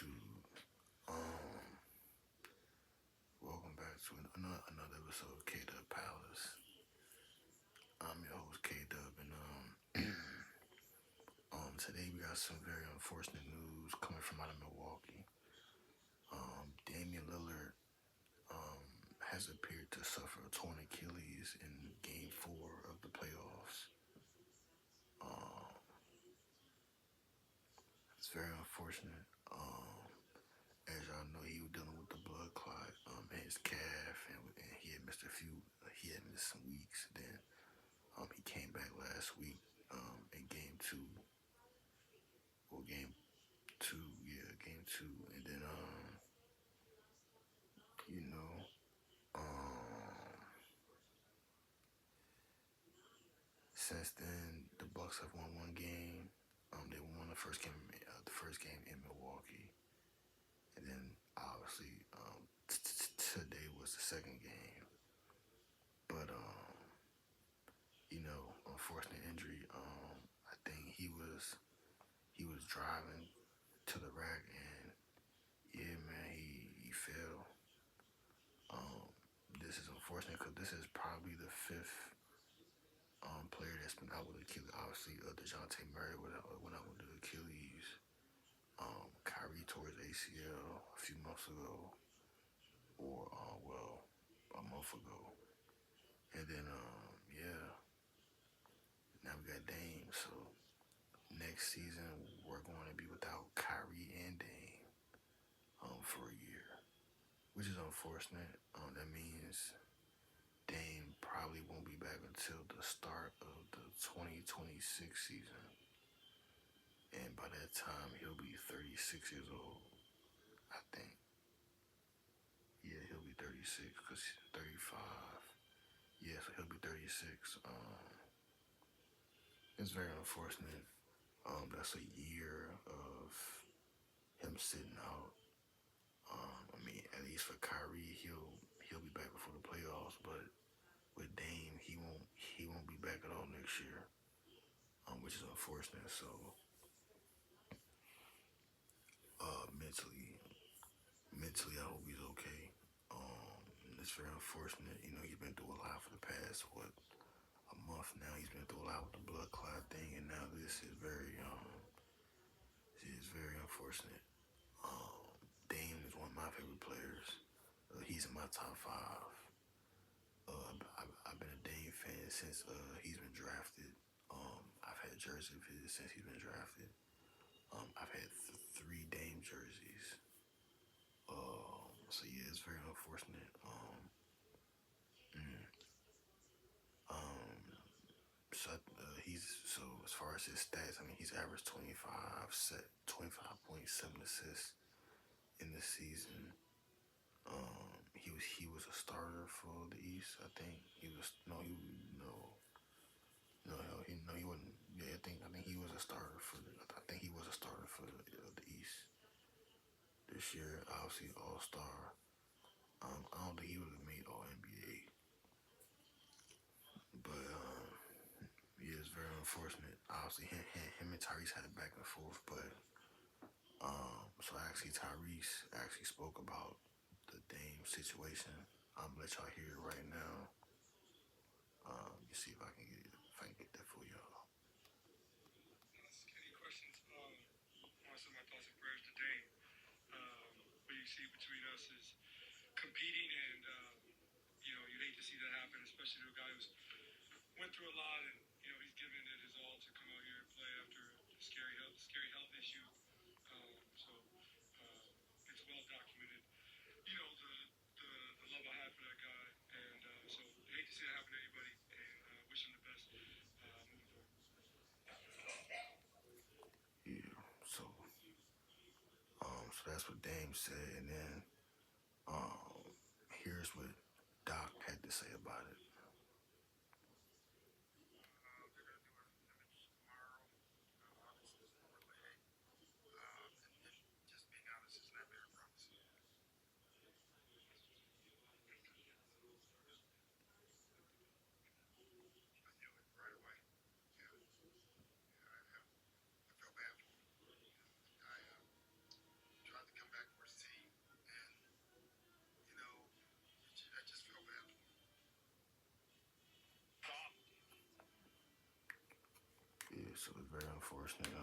YouTube. Um, Welcome back to another episode of K Dub Palace. I'm your host K Dub, and today we got some very unfortunate news coming from out of Milwaukee. Damian Lillard has appeared to suffer a torn Achilles in Game 4 of the playoffs. Um, it's very unfortunate. As y'all know, he was dealing with the blood clot in his calf, and he had missed a few. He had missed some weeks. Then he came back last week in game 2, or game 2, yeah, game 2, and then you know, since then the Bucks have won one game. They won the first game in Milwaukee, and then obviously today was the second game. But unfortunate injury. I think he was driving to the rack, and yeah, man, he fell. Um, this is unfortunate because this is probably the fifth player that's been out with Achilles. Obviously, Dejounte Murray went out with the Achilles. Kyrie tore his ACL a few months ago, or a month ago, and then yeah, now we got Dame. So next season we're going to be without Kyrie and Dame for a year, which is unfortunate. That means Dame probably won't be back until the start of the 2026 season. And by that time, he'll be 36 years old, I think. Yeah, he'll be 36 because 35. Yeah, so he'll be 36. It's very unfortunate. That's a year of him sitting out. I mean, at least for Kyrie, he'll be back before the playoffs. But with Dame, he won't be back at all next year, which is unfortunate. So, mentally, I hope he's okay. It's very unfortunate. He's been through a lot for the past a month now. He's been through a lot with the blood clot thing, and now this is very unfortunate. Dame is one of my favorite players. He's in my top 5. I've been a Dame fan since he's been drafted. I've had jersey of his since he's been drafted. I've had 3 Dame jerseys. So yeah, it's very unfortunate. Mm, um, so as far as his stats, I mean, he's averaged 25.7 assists in the season. He was a starter for the East. I think he was no he wasn't. Yeah, I think he was a starter for the East this year. Obviously All Star. I don't think he would have made All NBA, but yeah, it's very unfortunate. Obviously, him and Tyrese had a back and forth, but so actually Tyrese actually spoke about the Dame situation. I'm gonna let y'all hear it right now. You see if I can get that for y'all. Any questions? Also, my thoughts and prayers today. What you see between us is competing, and you hate to see that happen, especially to a guy who's went through a lot, and he's given it his all to come out here and play after a scary health issue. It's well documented. The love I have for that guy, and so I hate to see that happen to anybody, and wish him the best moving forward. Yeah. So that's what Dame said, and then here's what Doc had to say about it. They're going to do an image tomorrow. Obviously, it's overlay. And just being honest, it's not very promising. I knew it right away. Yeah, yeah, I felt bad for him. I tried to so it's very unfortunate.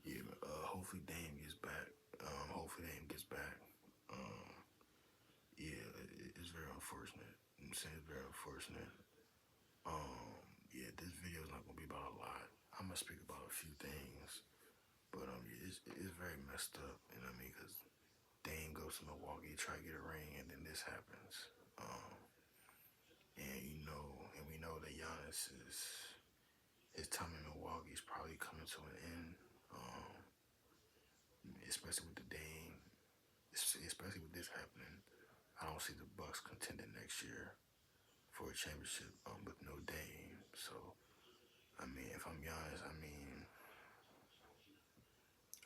Yeah, hopefully Dame gets back. Hopefully Dame gets back. Um, yeah, it's very unfortunate. I'm saying it's very unfortunate. Yeah, this video is not gonna be about a lot. I'm gonna speak about a few things, but yeah, it's very messed up. You know what I mean? Because Dame goes to Milwaukee, try to get a ring, and then this happens. Um, and and we know that Giannis is his time in Milwaukee is probably coming to an end. Um, especially with the Dame, especially with this happening. I don't see the Bucks contending next year for a championship with no Dame. So I mean, if I'm Giannis, I mean,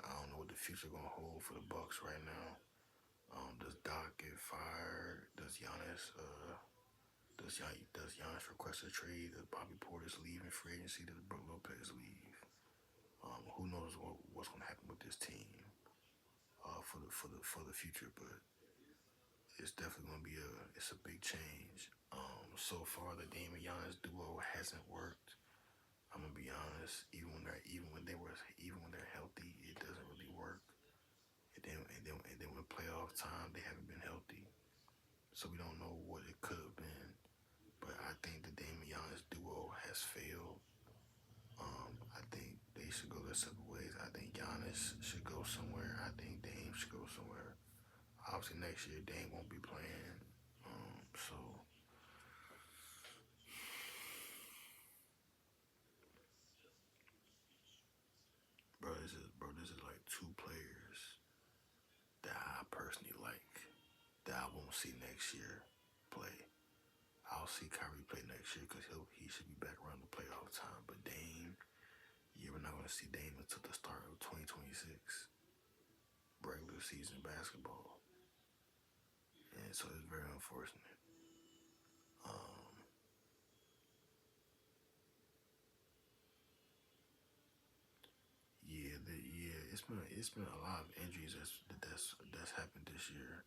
I don't know what the future gonna hold for the Bucks right now. Does Doc get fired? Does Giannis request a trade? Does Bobby Portis leave in free agency? Does Brook Lopez leave? Who knows what's gonna happen with this team for the future? But it's definitely gonna be a big change. So far the Dame and Giannis duo hasn't worked. I'm gonna be honest. Even when they're healthy, it doesn't really work. And then when playoff time, they haven't been healthy. So we don't know what it could have been. But I think the Dame and Giannis duo has failed. I think they should go their separate ways. I think Giannis should go somewhere. I think Dame should go somewhere. Obviously, next year Dame won't be playing. So, this is like two players that I personally like that I won't see next year play. I'll see Kyrie play next year because he should be back around the playoff time. But Dame, yeah, we're not gonna see Dame until the start of 2026 regular season basketball, and so it's very unfortunate. Um, yeah, it's been a lot of injuries that's happened this year.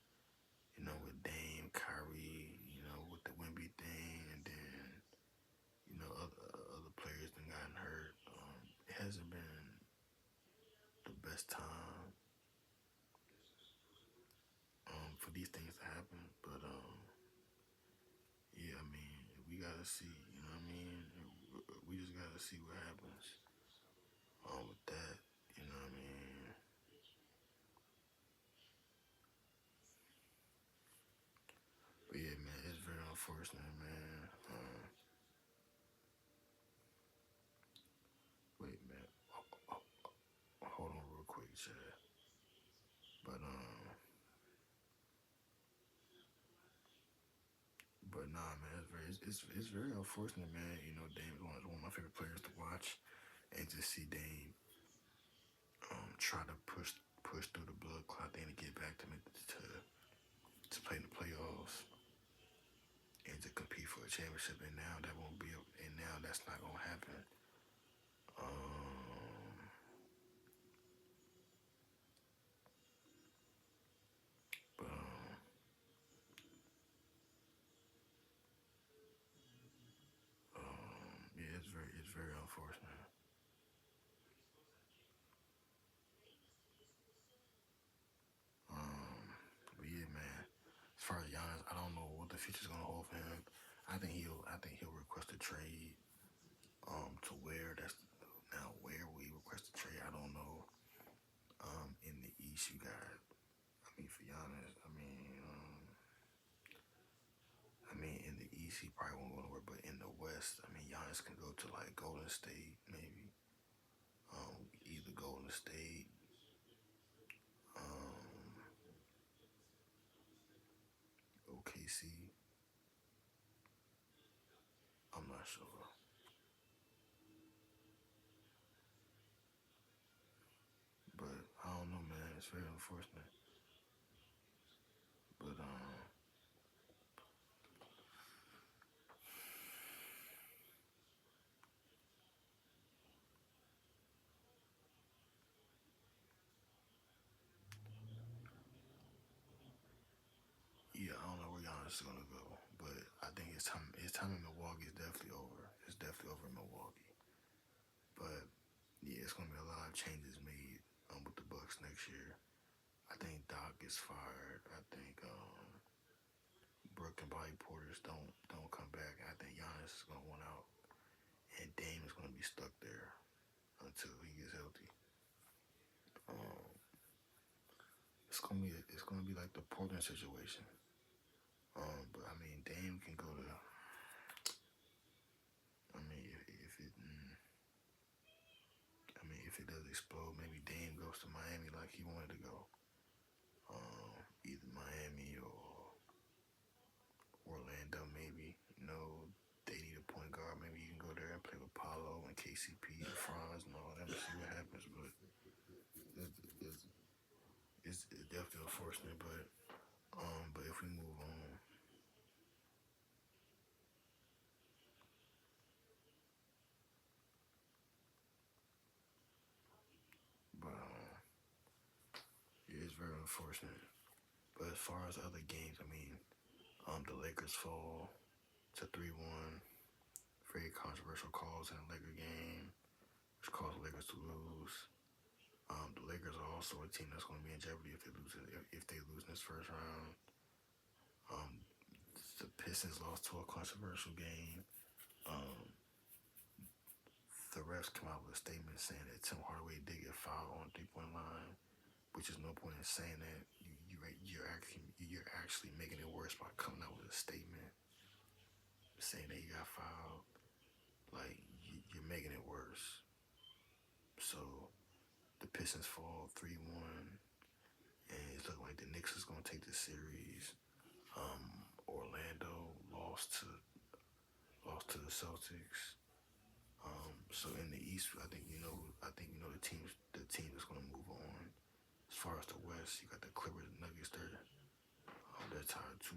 With Dame, Kyrie, with the Wimby thing, and then other players that gotten hurt. It hasn't been the best time for these things to happen, but yeah, I mean, we gotta see. You know what I mean? We just gotta see what happens with that. You know what I mean? But yeah, man, it's very unfortunate, man. Wait, man. Hold on real quick, Chad. But nah, man, it's very unfortunate, man. Dame is one of my favorite players to watch, and to see Dame try to push through the blood clot thing to get back to play in the playoffs and to compete for a championship, and now that's not gonna happen. Um, but yeah, it's very unfortunate. Um, but yeah, man. As far as Giannis, I don't know what the future's gonna hold for him. I think he'll request a trade. To where that's now where we request a trade, I don't know. In the East, you got. I mean, for Giannis, in the East, he probably won't go nowhere. But in the West, Giannis can go to like Golden State, maybe. Either Golden State, um, OKC. I'm not sure, but I don't know, man. It's very unfortunate. But yeah, I don't know where Giannis is gonna go. But I think his time in Milwaukee is definitely over. It's definitely over in Milwaukee. But it's gonna be a lot of changes made with the Bucks next year. I think Doc is fired. I think Brooke and Bobby Porter's don't come back. I think Giannis is gonna want out, and Dame is gonna be stuck there until he gets healthy. Um, it's gonna be like the Portland situation. But I mean, Dame can go to. I mean, if it does explode, maybe Dame goes to Miami like he wanted to go. Either Miami or Orlando, maybe. They need a point guard. Maybe you can go there and play with Paulo and KCP and Franz and all that and see what happens. But it's, it's definitely unfortunate. But if we move on, yeah, it's very unfortunate. But as far as other games, I mean, the Lakers fall to 3-1. Very controversial calls in the Laker game, which caused the Lakers to lose. The Lakers are also a team that's going to be in jeopardy if they lose in this first round. Um, the Pistons lost to a controversial game. Um, the refs come out with a statement saying that Tim Hardaway did get fouled on the 3-point line, which is no point in saying that you're actually making it worse by coming out with a statement saying that he got fouled. Like you're making it worse. So the Pistons fall 3-1, and it's looking like the Knicks is going to take the series. Orlando lost to the Celtics. So in the East, I think the team that's going to move on. As far as the West, you got the Clippers and Nuggets. They're tied 2-2.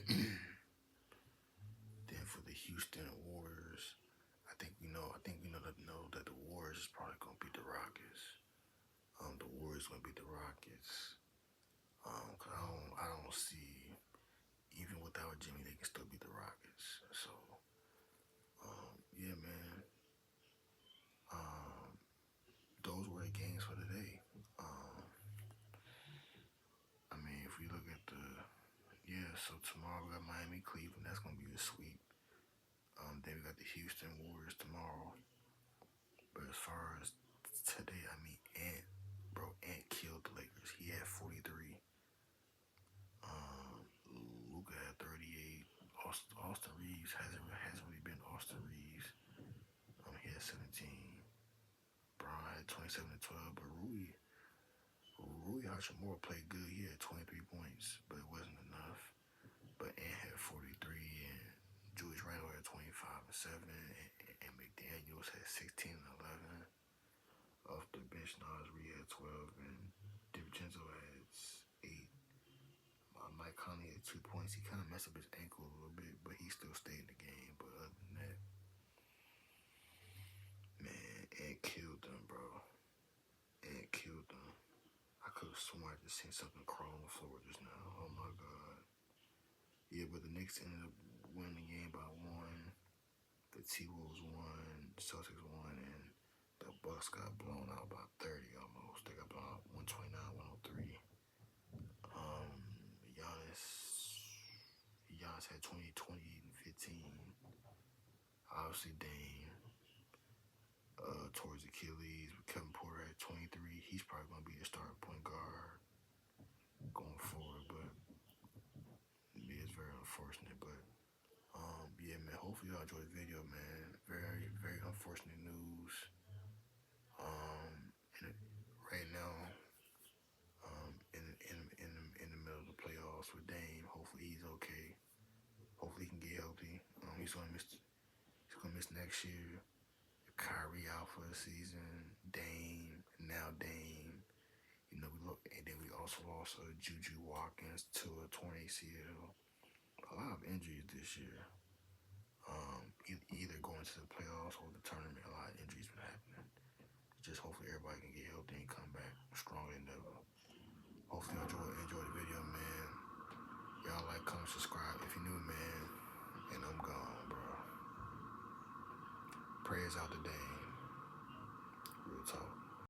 And then for the Houston Warriors, I think we know that the Warriors is probably gonna beat the Rockets. The Warriors gonna beat the Rockets. 'Cause I don't see, even without Jimmy, they can still beat the Rockets. So yeah, man. Um, those were the games for today. I mean, if we look at so tomorrow we got Miami, Cleveland. That's gonna be the sweep. Then we got the Houston Warriors tomorrow. But as far as today, I mean, Ant killed the Lakers. He had 43. Luka had 38. Austin Reeves hasn't really been Austin Reeves. He had 17. Brown had 27 and 12. But Rui Hachimura played good. He had 23 points, but it wasn't enough. But Ant had 43, and Julius Randle had 25 and 7, and McDaniels had 16 and 11. Off the bench, Nas Reed had 12, and DiVincenzo had 8. Mike Conley had 2 points. He kind of messed up his ankle a little bit, but he still stayed in the game. But other than that, man, Ant killed them, bro. Ant killed them. I could have sworn I just seen something crawl on the floor just now. Oh my god. Yeah, but the Knicks ended up winning the game by 1. The T-Wolves won, the Celtics won, and the Bucks got blown out by 30 almost. They got blown out 129-103. Giannis, Giannis had 20, 28, and 15. Obviously, Dame towards Achilles. Kevin Porter had 23. He's probably going to be the starting point guard going forward, but yeah, it's very unfortunate. But yeah, man. Hopefully y'all enjoyed the video, man. Very, very unfortunate news. And right now, in the middle of the playoffs with Dame. Hopefully he's okay. Hopefully he can get healthy. He's gonna miss next year. Kyrie out for the season. Dame. We look, and then we also lost Juju Watkins to a torn ACL. A lot of injuries this year. Either going to the playoffs or the tournament. A lot of injuries been happening. Just hopefully everybody can get healthy and come back stronger than ever. Hopefully enjoy the video, man. Y'all like, comment, subscribe if you're new, man. And I'm gone, bro. Prayers out today.